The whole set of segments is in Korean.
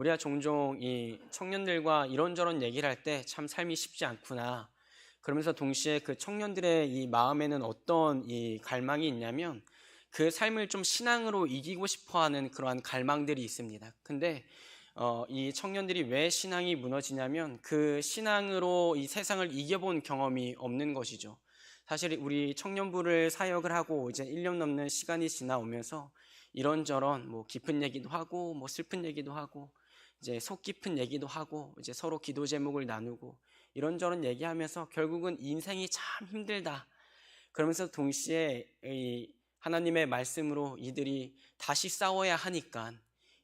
우리가 종종 이 청년들과 이런저런 얘기를 할 때 참 삶이 쉽지 않구나. 그러면서 동시에 그 청년들의 이 마음에는 어떤 이 갈망이 있냐면 그 삶을 좀 신앙으로 이기고 싶어 하는 그러한 갈망들이 있습니다. 근데 이 청년들이 왜 신앙이 무너지냐면 그 신앙으로 이 세상을 이겨본 경험이 없는 것이죠. 사실 우리 청년부를 사역을 하고 이제 1년 넘는 시간이 지나오면서 이런저런 뭐 깊은 얘기도 하고 뭐 슬픈 얘기도 하고 이제 속 깊은 얘기도 하고 이제 서로 기도 제목을 나누고 이런저런 얘기하면서 결국은 인생이 참 힘들다. 그러면서 동시에 이 하나님의 말씀으로 이들이 다시 싸워야 하니까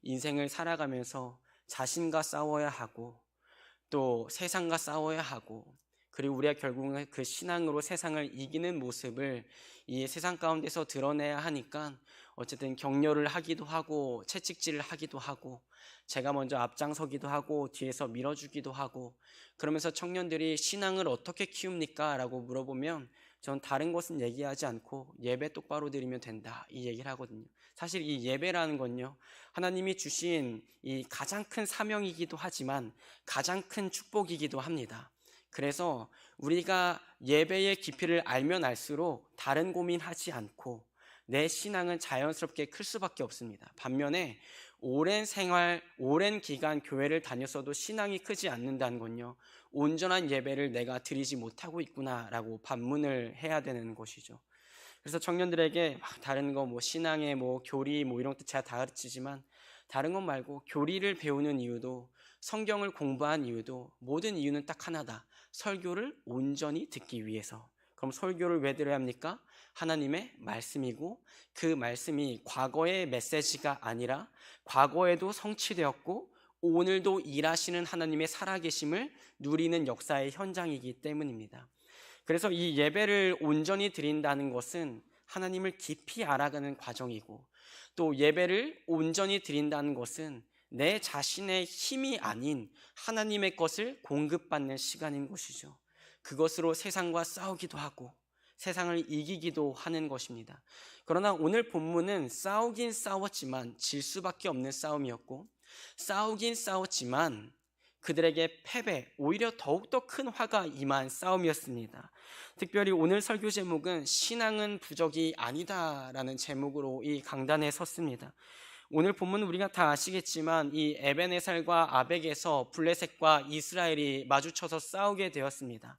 인생을 살아가면서 자신과 싸워야 하고 또 세상과 싸워야 하고 그리고 우리가 결국은 그 신앙으로 세상을 이기는 모습을 이 세상 가운데서 드러내야 하니까 어쨌든 격려를 하기도 하고 채찍질을 하기도 하고 제가 먼저 앞장서기도 하고 뒤에서 밀어주기도 하고 그러면서 청년들이 신앙을 어떻게 키웁니까? 라고 물어보면 전 다른 것은 얘기하지 않고 예배 똑바로 드리면 된다 이 얘기를 하거든요. 사실 이 예배라는 건요 하나님이 주신 이 가장 큰 사명이기도 하지만 가장 큰 축복이기도 합니다. 그래서 우리가 예배의 깊이를 알면 알수록 다른 고민하지 않고 내 신앙은 자연스럽게 클 수밖에 없습니다. 반면에 오랜 생활, 오랜 기간 교회를 다녔어도 신앙이 크지 않는다는 건요 온전한 예배를 내가 드리지 못하고 있구나라고 반문을 해야 되는 것이죠. 그래서 청년들에게 막 다른 거 뭐 신앙의 뭐 교리 뭐 이런 것도 제가 다 가르치지만 다른 것 말고 교리를 배우는 이유도 성경을 공부한 이유도 모든 이유는 딱 하나다. 설교를 온전히 듣기 위해서. 그럼 설교를 왜 들어야 합니까? 하나님의 말씀이고 그 말씀이 과거의 메시지가 아니라 과거에도 성취되었고 오늘도 일하시는 하나님의 살아계심을 누리는 역사의 현장이기 때문입니다. 그래서 이 예배를 온전히 드린다는 것은 하나님을 깊이 알아가는 과정이고 또 예배를 온전히 드린다는 것은 내 자신의 힘이 아닌 하나님의 것을 공급받는 시간인 것이죠. 그것으로 세상과 싸우기도 하고 세상을 이기기도 하는 것입니다. 그러나 오늘 본문은 싸우긴 싸웠지만 질 수밖에 없는 싸움이었고 싸우긴 싸웠지만 그들에게 패배, 오히려 더욱더 큰 화가 임한 싸움이었습니다. 특별히 오늘 설교 제목은 신앙은 부적이 아니다라는 제목으로 이 강단에 섰습니다. 오늘 본문은 우리가 다 아시겠지만 이 에벤에살과 아벡에서 블레셋과 이스라엘이 마주쳐서 싸우게 되었습니다.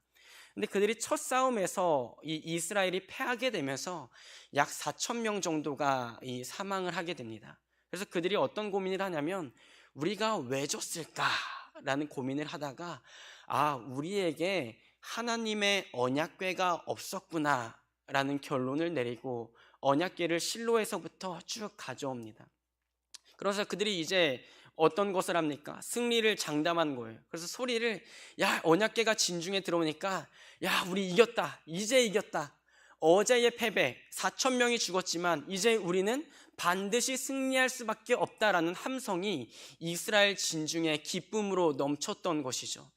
근데 그들이 첫 싸움에서 이 이스라엘이 패하게 되면서 약 4천 명 정도가 이 사망을 하게 됩니다. 그래서 그들이 어떤 고민을 하냐면 우리가 왜 졌을까라는 고민을 하다가 우리에게 하나님의 언약궤가 없었구나라는 결론을 내리고 언약궤를 실로에서부터 쭉 가져옵니다. 그래서 그들이 이제 어떤 것을 합니까? 승리를 장담한 거예요. 그래서 소리를 언약궤가 진중에 들어오니까 우리 이겼다. 이제 이겼다. 어제의 패배 4천 명이 죽었지만 이제 우리는 반드시 승리할 수밖에 없다라는 함성이 이스라엘 진중에 기쁨으로 넘쳤던 것이죠.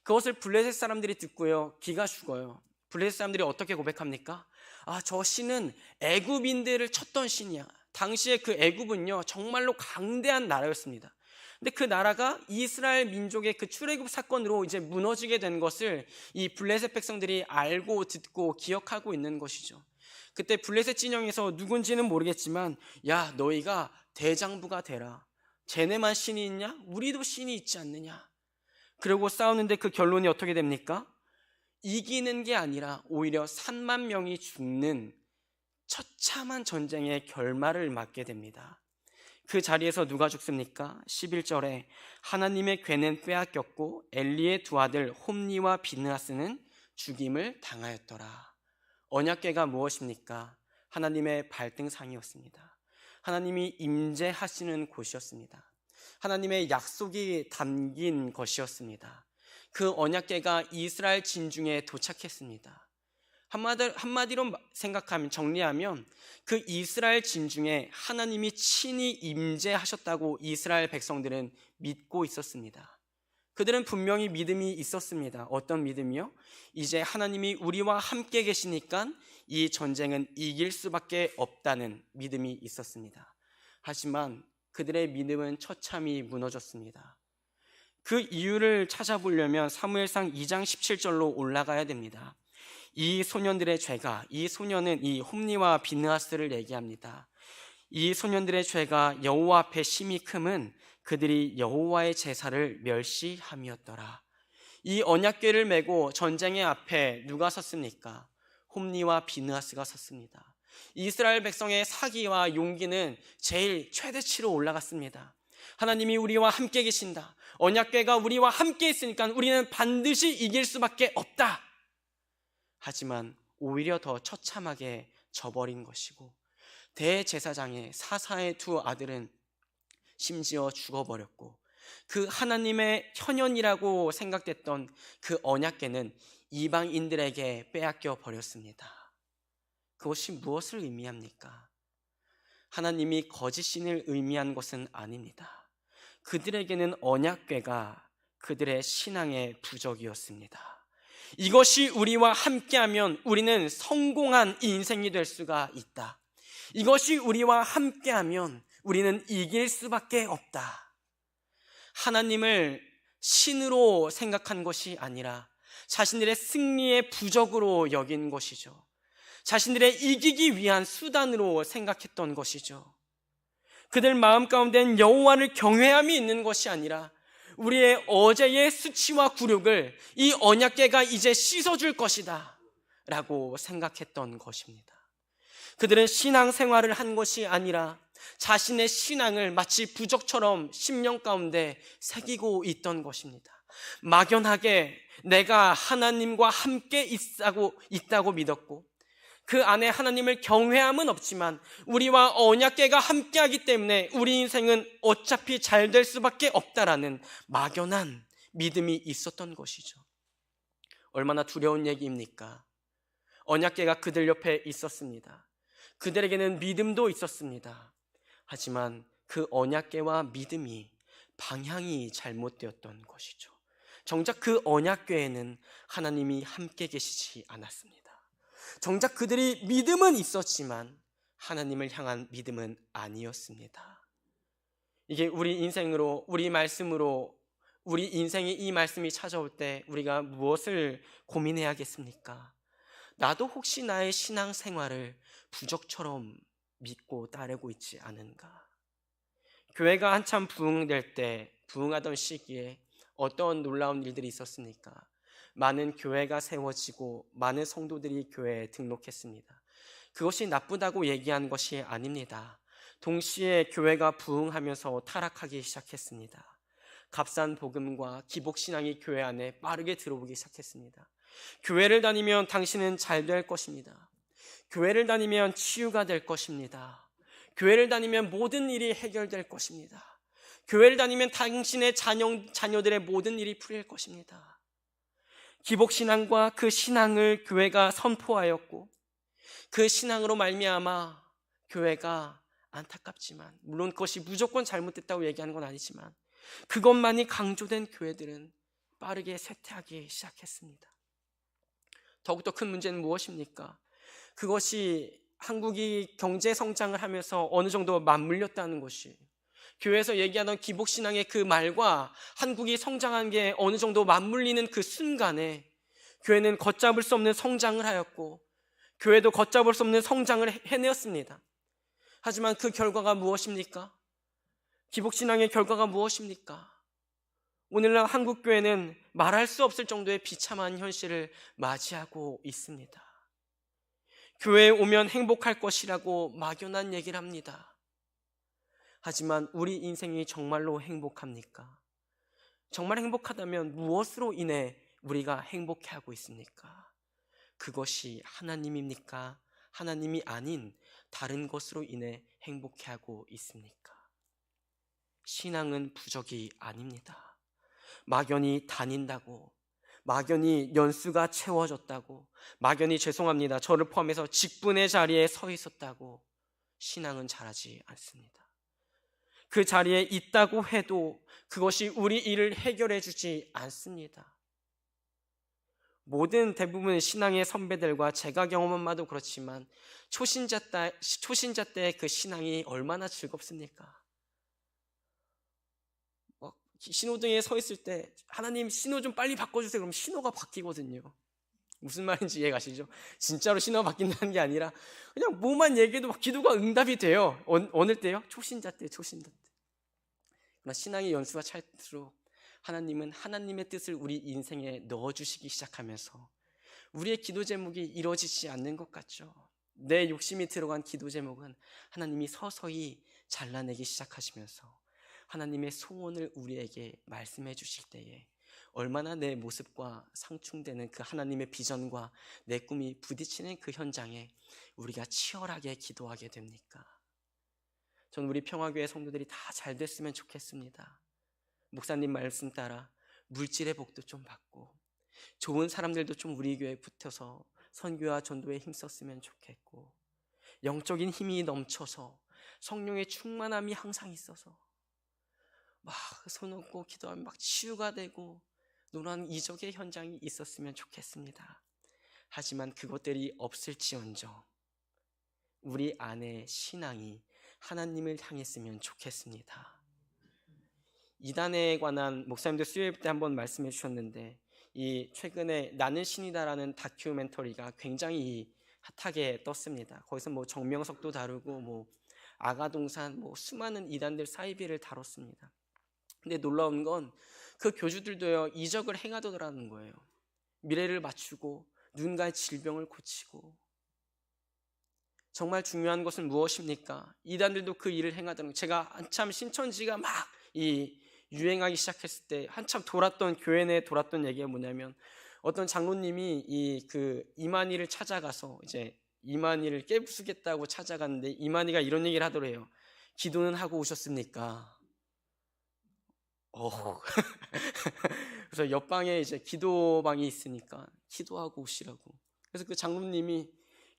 그것을 블레셋 사람들이 듣고요 기가 죽어요. 블레셋 사람들이 어떻게 고백합니까? 저 신은 애굽인들을 쳤던 신이야. 당시에 그 애굽은요 정말로 강대한 나라였습니다. 근데 그 나라가 이스라엘 민족의 그 출애굽 사건으로 이제 무너지게 된 것을 이 블레셋 백성들이 알고 듣고 기억하고 있는 것이죠. 그때 블레셋 진영에서 누군지는 모르겠지만 너희가 대장부가 되라. 쟤네만 신이 있냐? 우리도 신이 있지 않느냐? 그리고 싸우는데 그 결론이 어떻게 됩니까? 이기는 게 아니라 오히려 3만 명이 죽는 처참한 전쟁의 결말을 맞게 됩니다. 그 자리에서 누가 죽습니까? 11절에 하나님의 궤는 빼앗겼고 엘리의 두 아들 홈니와 비느하스는 죽임을 당하였더라. 언약궤가 무엇입니까? 하나님의 발등상이었습니다. 하나님이 임재하시는 곳이었습니다. 하나님의 약속이 담긴 것이었습니다. 그 언약궤가 이스라엘 진중에 도착했습니다. 한마디로 생각하면 정리하면 그 이스라엘 진중에 하나님이 친히 임재하셨다고 이스라엘 백성들은 믿고 있었습니다. 그들은 분명히 믿음이 있었습니다. 어떤 믿음이요? 이제 하나님이 우리와 함께 계시니까 이 전쟁은 이길 수밖에 없다는 믿음이 있었습니다. 하지만 그들의 믿음은 처참히 무너졌습니다. 그 이유를 찾아보려면 사무엘상 2장 17절로 올라가야 됩니다. 이 소년들의 죄가, 이 소년은 이 홈리와 비느하스를 얘기합니다. 이 소년들의 죄가 여호와 앞에 심히 크면 그들이 여호와의 제사를 멸시함이었더라. 이 언약궤를 메고 전쟁의 앞에 누가 섰습니까? 홈리와 비느하스가 섰습니다. 이스라엘 백성의 사기와 용기는 제일 최대치로 올라갔습니다. 하나님이 우리와 함께 계신다. 언약궤가 우리와 함께 있으니까 우리는 반드시 이길 수밖에 없다. 하지만 오히려 더 처참하게 져버린 것이고, 대제사장의 사사의 두 아들은 심지어 죽어버렸고, 그 하나님의 현현이라고 생각됐던 그 언약궤는 이방인들에게 빼앗겨 버렸습니다. 그것이 무엇을 의미합니까? 하나님이 거짓신을 의미한 것은 아닙니다. 그들에게는 언약궤가 그들의 신앙의 부적이었습니다. 이것이 우리와 함께하면 우리는 성공한 인생이 될 수가 있다. 이것이 우리와 함께하면 우리는 이길 수밖에 없다. 하나님을 신으로 생각한 것이 아니라 자신들의 승리의 부적으로 여긴 것이죠. 자신들의 이기기 위한 수단으로 생각했던 것이죠. 그들 마음 가운데는 여호와를 경외함이 있는 것이 아니라 우리의 어제의 수치와 굴욕을 이 언약궤가 이제 씻어줄 것이다 라고 생각했던 것입니다. 그들은 신앙생활을 한 것이 아니라 자신의 신앙을 마치 부적처럼 심령 가운데 새기고 있던 것입니다. 막연하게 내가 하나님과 함께 있다고 믿었고, 그 안에 하나님을 경외함은 없지만 우리와 언약궤가 함께하기 때문에 우리 인생은 어차피 잘 될 수밖에 없다라는 막연한 믿음이 있었던 것이죠. 얼마나 두려운 얘기입니까? 언약궤가 그들 옆에 있었습니다. 그들에게는 믿음도 있었습니다. 하지만 그 언약궤와 믿음이 방향이 잘못되었던 것이죠. 정작 그 언약궤에는 하나님이 함께 계시지 않았습니다. 정작 그들이 믿음은 있었지만 하나님을 향한 믿음은 아니었습니다. 이게 우리 인생으로, 우리 말씀으로, 우리 인생에 이 말씀이 찾아올 때 우리가 무엇을 고민해야겠습니까? 나도 혹시 나의 신앙생활을 부적처럼 믿고 따르고 있지 않은가? 교회가 한참 부흥될 때, 부흥하던 시기에 어떤 놀라운 일들이 있었습니까? 많은 교회가 세워지고 많은 성도들이 교회에 등록했습니다. 그것이 나쁘다고 얘기한 것이 아닙니다. 동시에 교회가 부흥하면서 타락하기 시작했습니다. 값싼 복음과 기복신앙이 교회 안에 빠르게 들어오기 시작했습니다. 교회를 다니면 당신은 잘 될 것입니다. 교회를 다니면 치유가 될 것입니다. 교회를 다니면 모든 일이 해결될 것입니다. 교회를 다니면 당신의 자녀들의 모든 일이 풀릴 것입니다. 기복신앙과 그 신앙을 교회가 선포하였고, 그 신앙으로 말미암아 교회가 안타깝지만, 물론 그것이 무조건 잘못됐다고 얘기하는 건 아니지만, 그것만이 강조된 교회들은 빠르게 쇠퇴하기 시작했습니다. 더욱더 큰 문제는 무엇입니까? 그것이 한국이 경제 성장을 하면서 어느 정도 맞물렸다는 것이, 교회에서 얘기하던 기복신앙의 그 말과 한국이 성장한 게 어느 정도 맞물리는 그 순간에 교회는 걷잡을 수 없는 성장을 하였고, 교회도 걷잡을 수 없는 성장을 해내었습니다. 하지만 그 결과가 무엇입니까? 기복신앙의 결과가 무엇입니까? 오늘날 한국교회는 말할 수 없을 정도의 비참한 현실을 맞이하고 있습니다. 교회에 오면 행복할 것이라고 막연한 얘기를 합니다. 하지만 우리 인생이 정말로 행복합니까? 정말 행복하다면 무엇으로 인해 우리가 행복해하고 있습니까? 그것이 하나님입니까? 하나님이 아닌 다른 것으로 인해 행복해하고 있습니까? 신앙은 부적이 아닙니다. 막연히 다닌다고, 막연히 연수가 채워졌다고, 막연히 죄송합니다, 저를 포함해서 직분의 자리에 서 있었다고 신앙은 자라지 않습니다. 그 자리에 있다고 해도 그것이 우리 일을 해결해 주지 않습니다. 모든 대부분 신앙의 선배들과 제가 경험한 바도 그렇지만 초신자 때의 그 신앙이 얼마나 즐겁습니까? 신호등에 서 있을 때 하나님 신호 좀 빨리 바꿔주세요. 그럼 신호가 바뀌거든요. 무슨 말인지 이해 가시죠? 진짜로 신호가 바뀐다는 게 아니라 그냥 뭐만 얘기해도 막 기도가 응답이 돼요. 어느 때요? 초신자 때. 그러나 신앙의 연수가 찰수록 하나님은 하나님의 뜻을 우리 인생에 넣어주시기 시작하면서 우리의 기도 제목이 이루어지지 않는 것 같죠. 내 욕심이 들어간 기도 제목은 하나님이 서서히 잘라내기 시작하시면서 하나님의 소원을 우리에게 말씀해 주실 때에 얼마나 내 모습과 상충되는 그 하나님의 비전과 내 꿈이 부딪히는 그 현장에 우리가 치열하게 기도하게 됩니까? 저는 우리 평화교회 성도들이 다 잘 됐으면 좋겠습니다. 목사님 말씀 따라 물질의 복도 좀 받고 좋은 사람들도 좀 우리 교회에 붙어서 선교와 전도에 힘썼으면 좋겠고, 영적인 힘이 넘쳐서 성령의 충만함이 항상 있어서 막 손 얹고 기도하면 막 치유가 되고 노란 이적의 현장이 있었으면 좋겠습니다. 하지만 그것들이 없을지언정 우리 안에 신앙이 하나님을 향했으면 좋겠습니다. 이단에 관한 목사님들 수요일 때 한번 말씀해 주셨는데, 이 최근에 나는 신이다라는 다큐멘터리가 굉장히 핫하게 떴습니다. 거기서 뭐 정명석도 다루고 뭐 아가동산 뭐 수많은 이단들 사이비를 다뤘습니다. 근데 놀라운 건 그 교주들도요 이적을 행하더라는 거예요. 미래를 맞추고 누군가의 질병을 고치고. 정말 중요한 것은 무엇입니까? 이단들도 그 일을 행하더라는 거예요. 제가 한참 신천지가 막 유행하기 시작했을 때 한참 돌았던 교회 내에 돌았던 얘기가 뭐냐면, 어떤 장로님이 이만희를 찾아가서 이제 이만희를 깨부수겠다고 찾아갔는데 이만희가 이런 얘기를 하더래요. 기도는 하고 오셨습니까? 그래서 옆방에 이제 기도방이 있으니까 기도하고 오시라고. 그래서 그 장로님이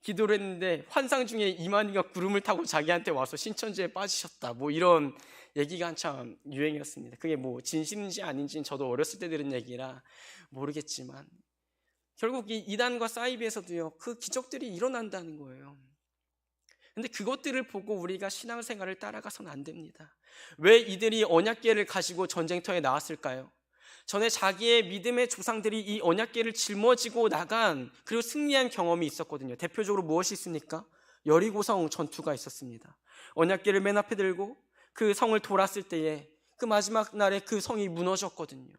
기도를 했는데 환상 중에 이만희가 구름을 타고 자기한테 와서 신천지에 빠지셨다, 뭐 이런 얘기가 한참 유행이었습니다. 그게 뭐 진실인지 아닌지는 저도 어렸을 때 들은 얘기라 모르겠지만 결국 이 이단과 사이비에서도요 그 기적들이 일어난다는 거예요. 근데 그것들을 보고 우리가 신앙생활을 따라가서는 안 됩니다. 왜 이들이 언약궤를 가지고 전쟁터에 나왔을까요? 전에 자기의 믿음의 조상들이 이 언약궤를 짊어지고 나간 그리고 승리한 경험이 있었거든요. 대표적으로 무엇이 있습니까? 여리고성 전투가 있었습니다. 언약궤를 맨 앞에 들고 그 성을 돌았을 때에 그 마지막 날에 그 성이 무너졌거든요.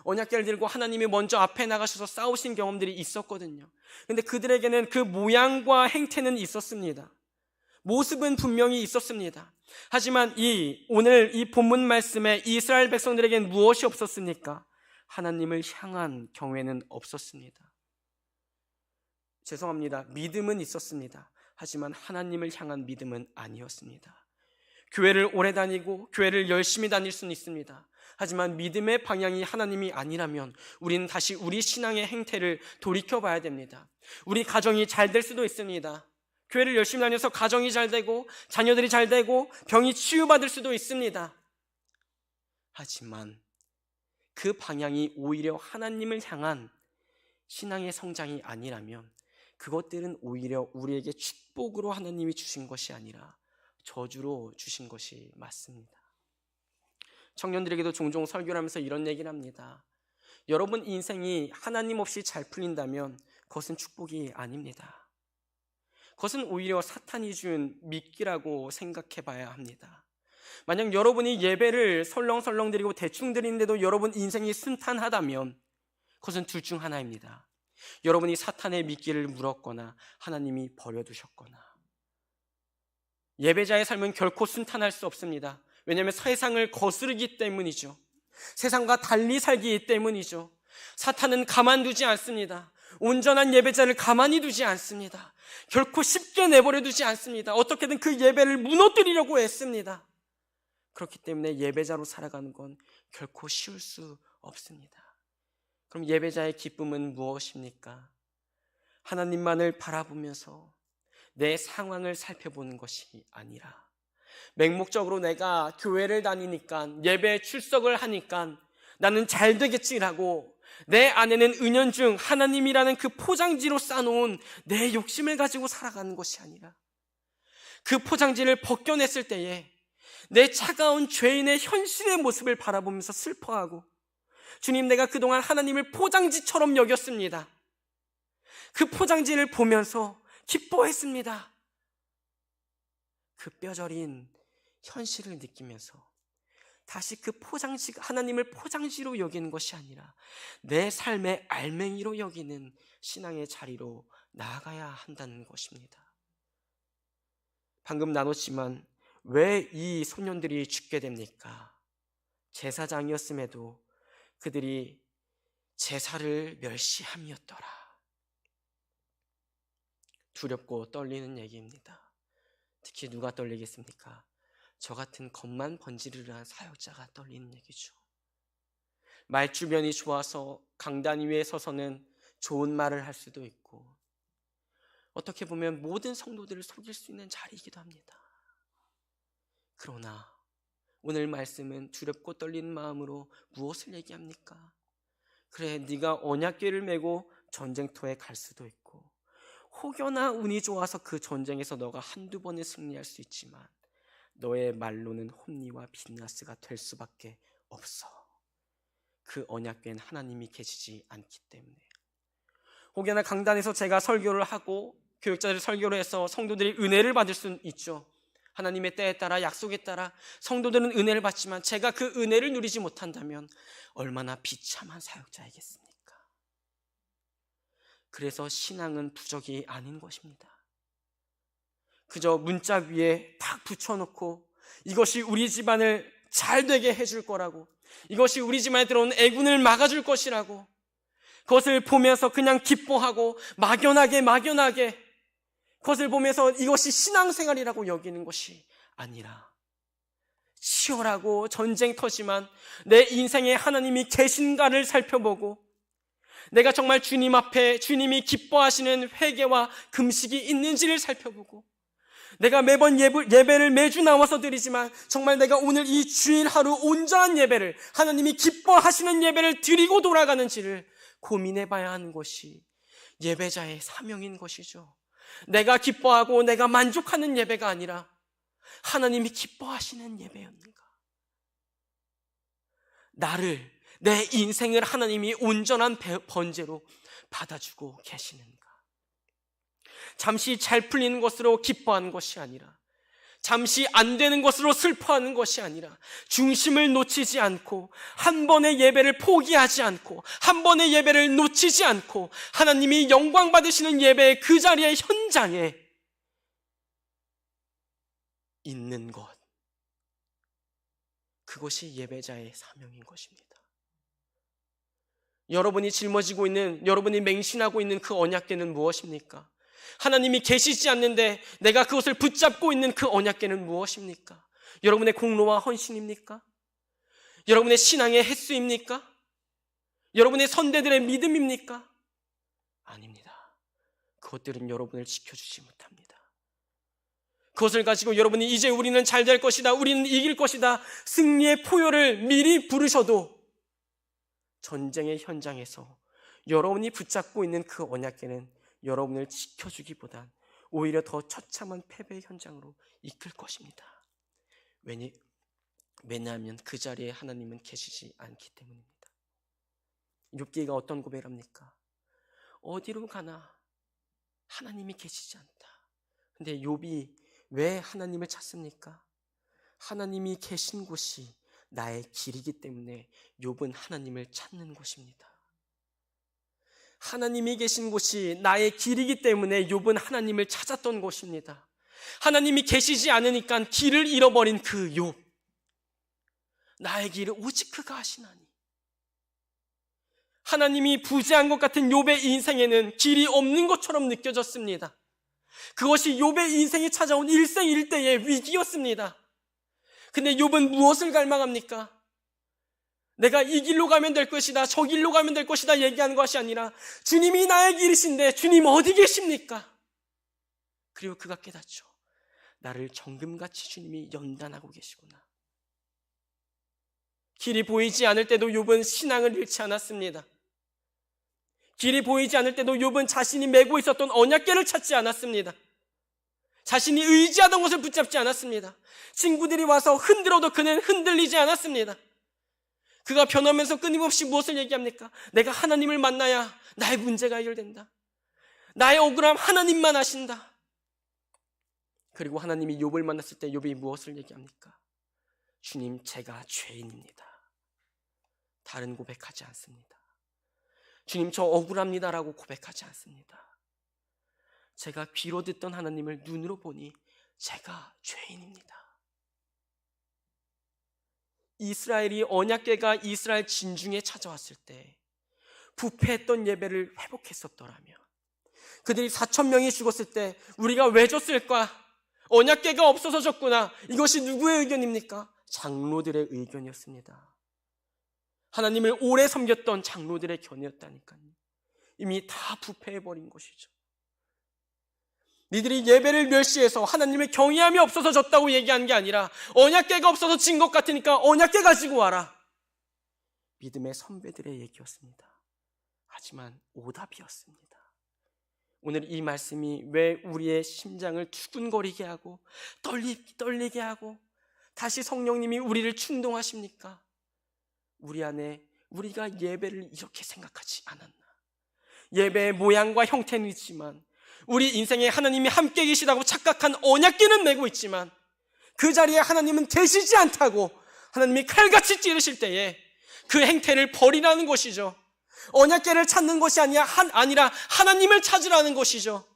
언약궤를 들고 하나님이 먼저 앞에 나가셔서 싸우신 경험들이 있었거든요. 근데 그들에게는 그 모양과 행태는 있었습니다. 모습은 분명히 있었습니다. 하지만 오늘 이 본문 말씀에 이스라엘 백성들에게는 무엇이 없었습니까? 하나님을 향한 경외는 없었습니다. 죄송합니다. 믿음은 있었습니다. 하지만 하나님을 향한 믿음은 아니었습니다. 교회를 오래 다니고 교회를 열심히 다닐 수는 있습니다. 하지만 믿음의 방향이 하나님이 아니라면 우리는 다시 우리 신앙의 행태를 돌이켜봐야 됩니다. 우리 가정이 잘 될 수도 있습니다. 교회를 열심히 다녀서 가정이 잘 되고 자녀들이 잘 되고 병이 치유받을 수도 있습니다. 하지만 그 방향이 오히려 하나님을 향한 신앙의 성장이 아니라면 그것들은 오히려 우리에게 축복으로 하나님이 주신 것이 아니라 저주로 주신 것이 맞습니다. 청년들에게도 종종 설교를 하면서 이런 얘기를 합니다. 여러분 인생이 하나님 없이 잘 풀린다면 그것은 축복이 아닙니다. 그것은 오히려 사탄이 준 미끼라고 생각해 봐야 합니다. 만약 여러분이 예배를 설렁설렁 드리고 대충 드리는데도 여러분 인생이 순탄하다면 그것은 둘 중 하나입니다. 여러분이 사탄의 미끼를 물었거나 하나님이 버려두셨거나. 예배자의 삶은 결코 순탄할 수 없습니다. 왜냐하면 세상을 거스르기 때문이죠. 세상과 달리 살기 때문이죠. 사탄은 가만두지 않습니다. 온전한 예배자를 가만히 두지 않습니다. 결코 쉽게 내버려 두지 않습니다. 어떻게든 그 예배를 무너뜨리려고 애씁니다. 그렇기 때문에 예배자로 살아가는 건 결코 쉬울 수 없습니다. 그럼 예배자의 기쁨은 무엇입니까? 하나님만을 바라보면서 내 상황을 살펴보는 것이 아니라 맹목적으로 내가 교회를 다니니까 예배에 출석을 하니까 나는 잘 되겠지라고 내 안에는 은연중 하나님이라는 그 포장지로 쌓아놓은 내 욕심을 가지고 살아가는 것이 아니라 그 포장지를 벗겨냈을 때에 내 차가운 죄인의 현실의 모습을 바라보면서 슬퍼하고, 주님, 내가 그동안 하나님을 포장지처럼 여겼습니다. 그 포장지를 보면서 기뻐했습니다. 그 뼈저린 현실을 느끼면서 다시 그 포장지, 하나님을 포장지로 여기는 것이 아니라 내 삶의 알맹이로 여기는 신앙의 자리로 나아가야 한다는 것입니다. 방금 나눴지만 왜 이 소년들이 죽게 됩니까? 제사장이었음에도 그들이 제사를 멸시함이었더라. 두렵고 떨리는 얘기입니다. 특히 누가 떨리겠습니까? 저 같은 겉만 번지르르한 사역자가 떨리는 얘기죠. 말주변이 좋아서 강단 위에 서서는 좋은 말을 할 수도 있고, 어떻게 보면 모든 성도들을 속일 수 있는 자리이기도 합니다. 그러나 오늘 말씀은 두렵고 떨리는 마음으로 무엇을 얘기합니까? 그래, 네가 언약궤를 메고 전쟁터에 갈 수도 있고, 혹여나 운이 좋아서 그 전쟁에서 너가 한두 번은 승리할 수 있지만 너의 말로는 홈리와 빈나스가 될 수밖에 없어. 그 언약궤는 하나님이 계시지 않기 때문에. 혹여나 강단에서 제가 설교를 하고 교육자들이 설교를 해서 성도들이 은혜를 받을 수는 있죠. 하나님의 때에 따라, 약속에 따라 성도들은 은혜를 받지만 제가 그 은혜를 누리지 못한다면 얼마나 비참한 사역자이겠습니까? 그래서 신앙은 부적이 아닌 것입니다. 그저 문자 위에 탁 붙여놓고 이것이 우리 집안을 잘 되게 해줄 거라고, 이것이 우리 집안에 들어온 애군을 막아줄 것이라고, 그것을 보면서 그냥 기뻐하고 막연하게 그것을 보면서 이것이 신앙생활이라고 여기는 것이 아니라, 치열하고 전쟁터지만 내 인생에 하나님이 계신가를 살펴보고, 내가 정말 주님 앞에 주님이 기뻐하시는 회개와 금식이 있는지를 살펴보고, 내가 매번 예배를 매주 나와서 드리지만 정말 내가 오늘 이 주일 하루 온전한 예배를, 하나님이 기뻐하시는 예배를 드리고 돌아가는지를 고민해 봐야 하는 것이 예배자의 사명인 것이죠. 내가 기뻐하고 내가 만족하는 예배가 아니라 하나님이 기뻐하시는 예배였는가? 내 인생을 하나님이 온전한 번제로 받아주고 계시는가? 잠시 잘 풀리는 것으로 기뻐하는 것이 아니라, 잠시 안 되는 것으로 슬퍼하는 것이 아니라, 중심을 놓치지 않고 한 번의 예배를 포기하지 않고 한 번의 예배를 놓치지 않고 하나님이 영광 받으시는 예배의 그 자리의 현장에 있는 것, 그것이 예배자의 사명인 것입니다. 여러분이 짊어지고 있는, 여러분이 맹신하고 있는 그 언약궤는 무엇입니까? 하나님이 계시지 않는데 내가 그것을 붙잡고 있는 그 언약궤는 무엇입니까? 여러분의 공로와 헌신입니까? 여러분의 신앙의 횟수입니까? 여러분의 선대들의 믿음입니까? 아닙니다. 그것들은 여러분을 지켜주지 못합니다. 그것을 가지고 여러분이 이제 우리는 잘 될 것이다, 우리는 이길 것이다, 승리의 포효를 미리 부르셔도 전쟁의 현장에서 여러분이 붙잡고 있는 그 언약궤는 여러분을 지켜주기보단 오히려 더 처참한 패배의 현장으로 이끌 것입니다. 왜냐하면 그 자리에 하나님은 계시지 않기 때문입니다. 욥기가 어떤 고백을 합니까? 어디로 가나 하나님이 계시지 않다. 근데 욥이 왜 하나님을 찾습니까? 하나님이 계신 곳이 나의 길이기 때문에 욥은 하나님을 찾는 곳입니다. 하나님이 계신 곳이 나의 길이기 때문에 욥은 하나님을 찾았던 곳입니다. 하나님이 계시지 않으니까 길을 잃어버린 그 욥, 나의 길을 오직 그가 하시나니. 하나님이 부재한 것 같은 욥의 인생에는 길이 없는 것처럼 느껴졌습니다. 그것이 욥의 인생에 찾아온 일생일대의 위기였습니다. 근데 욥은 무엇을 갈망합니까? 내가 이 길로 가면 될 것이다, 저 길로 가면 될 것이다 얘기하는 것이 아니라 주님이 나의 길이신데 주님 어디 계십니까? 그리고 그가 깨닫죠. 나를 정금같이 주님이 연단하고 계시구나. 길이 보이지 않을 때도 욥은 신앙을 잃지 않았습니다. 길이 보이지 않을 때도 욥은 자신이 메고 있었던 언약궤를 찾지 않았습니다. 자신이 의지하던 것을 붙잡지 않았습니다. 친구들이 와서 흔들어도 그는 흔들리지 않았습니다. 그가 변하면서 끊임없이 무엇을 얘기합니까? 내가 하나님을 만나야 나의 문제가 해결된다. 나의 억울함 하나님만 아신다. 그리고 하나님이 욥을 만났을 때 욥이 무엇을 얘기합니까? 주님, 제가 죄인입니다. 다른 고백하지 않습니다. 주님, 저 억울합니다라고 고백하지 않습니다. 제가 귀로 듣던 하나님을 눈으로 보니 제가 죄인입니다. 이스라엘이 언약궤가 이스라엘 진중에 찾아왔을 때 부패했던 예배를 회복했었더라면, 그들이 4,000명이 죽었을 때 우리가 왜 졌을까? 언약궤가 없어서 졌구나. 이것이 누구의 의견입니까? 장로들의 의견이었습니다. 하나님을 오래 섬겼던 장로들의 견해였다니까요. 이미 다 부패해버린 것이죠. 니들이 예배를 멸시해서 하나님의 경외함이 없어서 졌다고 얘기한 게 아니라 언약궤가 없어서 진 것 같으니까 언약궤 가지고 와라. 믿음의 선배들의 얘기였습니다. 하지만 오답이었습니다. 오늘 이 말씀이 왜 우리의 심장을 두근거리게 하고 떨리게 하고 다시 성령님이 우리를 충동하십니까? 우리 안에 우리가 예배를 이렇게 생각하지 않았나? 예배의 모양과 형태는 있지만 우리 인생에 하나님이 함께 계시다고 착각한 언약궤는 메고 있지만 그 자리에 하나님은 계시지 않다고 하나님이 칼같이 찌르실 때에 그 행태를 버리라는 것이죠. 언약궤를 찾는 것이 아니라 하나님을 찾으라는 것이죠.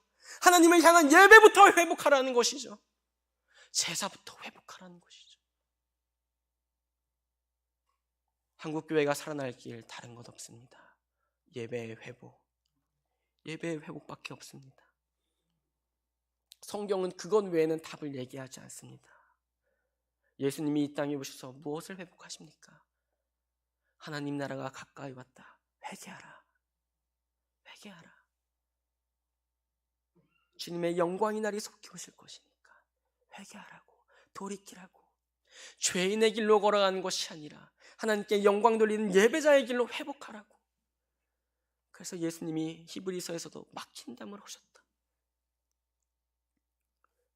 하나님을 향한 예배부터 회복하라는 것이죠. 제사부터 회복하라는 것이죠. 한국교회가 살아날 길 다른 것 없습니다. 예배의 회복, 예배의 회복밖에 없습니다. 성경은 그것 외에는 답을 얘기하지 않습니다. 예수님이 이 땅에 오셔서 무엇을 회복하십니까? 하나님 나라가 가까이 왔다. 회개하라. 회개하라. 주님의 영광의 날이 속히 오실 것이니까 회개하라고, 돌이키라고. 죄인의 길로 걸어가는 것이 아니라 하나님께 영광 돌리는 예배자의 길로 회복하라고. 그래서 예수님이 히브리서에서도 막힌 담을 하셨다.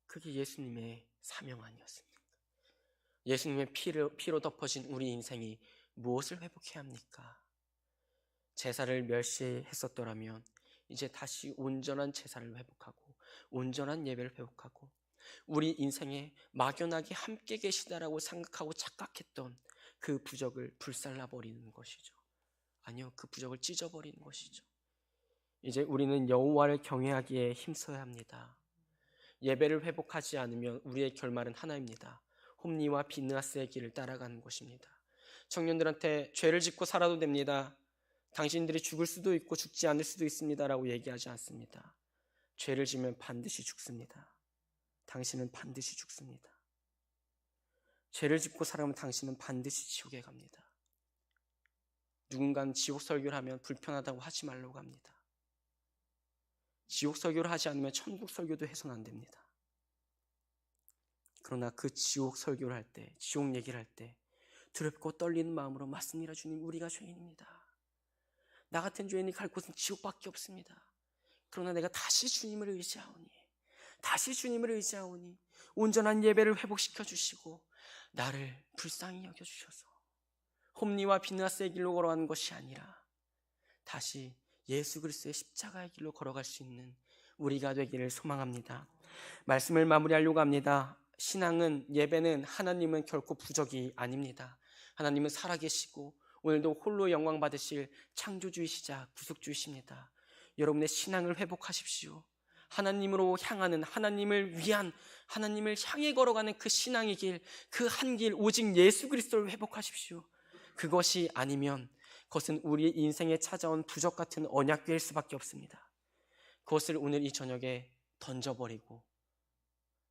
그게 예수님의 사명 아니었습니까? 예수님의 피로 덮어진 우리 인생이 무엇을 회복해야 합니까? 제사를 멸시했었더라면 이제 다시 온전한 제사를 회복하고 온전한 예배를 회복하고 우리 인생에 막연하게 함께 계시다라고 생각하고 착각했던 그 부적을 불살라버리는 것이죠. 아니요, 그 부적을 찢어버리는 것이죠. 이제 우리는 여호와를 경외하기에 힘써야 합니다. 예배를 회복하지 않으면 우리의 결말은 하나입니다. 홈리와 비느하스의 길을 따라가는 것입니다. 청년들한테 죄를 짓고 살아도 됩니다. 당신들이 죽을 수도 있고 죽지 않을 수도 있습니다 라고 얘기하지 않습니다. 죄를 지면 반드시 죽습니다. 당신은 반드시 죽습니다. 죄를 짓고 살아가면 당신은 반드시 지옥에 갑니다. 누군가는 지옥 설교를 하면 불편하다고 하지 말라고 합니다. 지옥 설교를 하지 않으면 천국 설교도 해서는 안 됩니다. 그러나 그 지옥 설교를 할 때, 지옥 얘기를 할 때 두렵고 떨리는 마음으로 맞습니다. 주님, 우리가 죄인입니다. 나 같은 죄인이 갈 곳은 지옥밖에 없습니다. 그러나 내가 다시 주님을 의지하오니 온전한 예배를 회복시켜 주시고 나를 불쌍히 여겨주셔서 홈리와 비느하스의 길로 걸어가는 것이 아니라 다시 예수 그리스도의 십자가의 길로 걸어갈 수 있는 우리가 되기를 소망합니다. 말씀을 마무리하려고 합니다. 신앙은, 예배는, 하나님은 결코 부적이 아닙니다. 하나님은 살아계시고 오늘도 홀로 영광 받으실 창조주이시자 구속주이십니다. 여러분의 신앙을 회복하십시오. 하나님으로 향하는, 하나님을 위한, 하나님을 향해 걸어가는 그 신앙의 길, 그 한 길, 오직 예수 그리스도를 회복하십시오. 그것이 아니면 그것은 우리 인생에 찾아온 부적 같은 언약궤일 수밖에 없습니다. 그것을 오늘 이 저녁에 던져버리고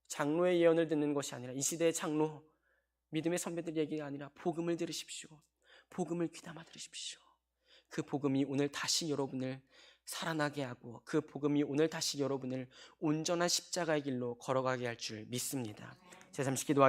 장로의 예언을 듣는 것이 아니라 이 시대의 장로, 믿음의 선배들 얘기가 아니라 복음을 들으십시오. 복음을 귀담아 들으십시오. 그 복음이 오늘 다시 여러분을 살아나게 하고 그 복음이 오늘 다시 여러분을 온전한 십자가의 길로 걸어가게 할 줄 믿습니다. 제 잠시 기도하겠습니다.